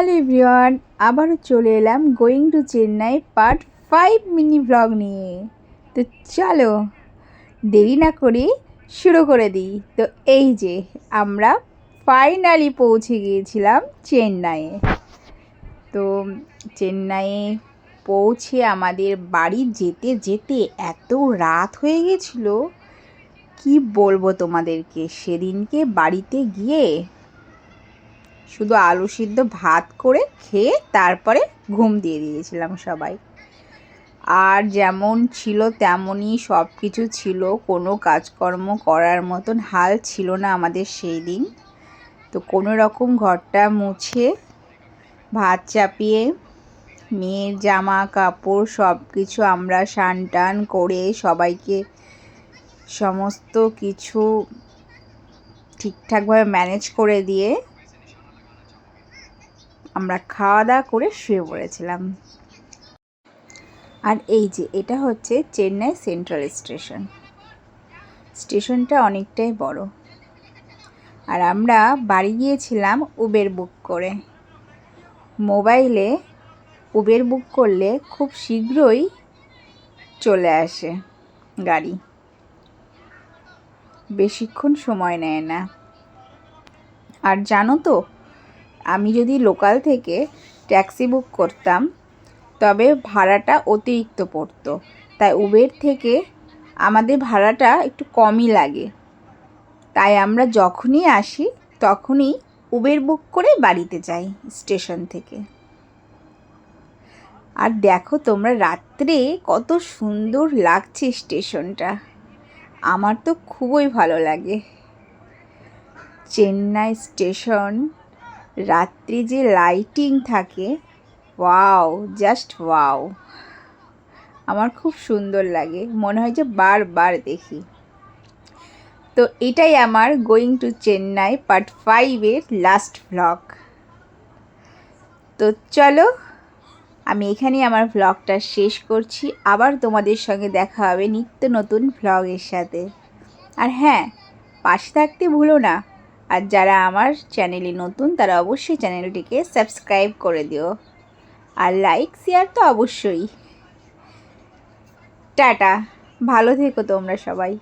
Hello everyone, আবারও চলে এলাম going to Chennai part 5 mini blog নিয়ে। তো চলো দেরি না করে শুরু করে দিই। তো এই যে আমরা ফাইনালি পৌঁছে গিয়েছিলাম চেন্নাইয়ে। তো চেন্নাইয়ে পৌঁছে আমাদের বাড়ি যেতে যেতে এত রাত হয়ে গেছিল, কি বলবো তোমাদেরকে। সেদিনকে বাড়িতে গিয়ে শুধু আলু সিদ্ধ ভাত করে খেয়ে তারপরে ঘুম দিয়ে দিয়েছিলাম সবাই। আর যেমন ছিল তেমনই সব কিছু ছিল, কোনো কাজকর্ম করার মতন হাল ছিল না আমাদের সেই দিন। তো কোনো রকম ঘরটা মুছে ভাত চাপিয়ে মেয়ের জামা কাপড় সব কিছু আমরা স্নান টান করে সবাইকে সমস্ত কিছু ঠিকঠাকভাবে ম্যানেজ করে দিয়ে আমরা খাওয়া দাওয়া করে শুয়ে পড়েছিলাম। আর এই যে এটা হচ্ছে চেন্নাই সেন্ট্রাল স্টেশন। স্টেশনটা অনেকটাই বড়। আর আমরা বাড়ি গিয়েছিলাম উবের বুক করে। মোবাইলে উবের বুক করলে খুব শীঘ্রই চলে আসে গাড়ি, বেশিক্ষণ সময় নেয় না। আর জানো তো, আমি যদি লোকাল থেকে ট্যাক্সি বুক করতাম তবে ভাড়াটা অতিরিক্ত পড়তো, তাই উবের থেকে আমাদের ভাড়াটা একটু কমই লাগে। তাই আমরা যখনই আসি তখনই উবের বুক করে বাড়িতে যাই স্টেশন থেকে। আর দেখো তোমরা রাত্রে কত সুন্দর লাগছে স্টেশনটা, আমার তো খুবই ভালো লাগে। চেন্নাই স্টেশন রাত্রি যে লাইটিং থাকে, ওয়াও, জাস্ট ওয়াও, আমার খুব সুন্দর লাগে, মনে হয় যে বারবার দেখি। তো এটাই আমার গোয়িং টু চেন্নাই পার্ট 5-এর লাস্ট ভ্লগ। তো চলো আমি এখানেই আমার ভ্লগটা শেষ করছি। আবার তোমাদের সঙ্গে দেখা হবে নিত্য নতুন ভ্লগের সাথে। আর হ্যাঁ, পাশে থাকতে ভুলো না। আর যারা আমার চ্যানেলে নতুন তারা অবশ্যই চ্যানেলটিকে সাবস্ক্রাইব করে দিও। আর লাইক শেয়ার তো অবশ্যই। টাটা, ভালো থেকো তোমরা সবাই।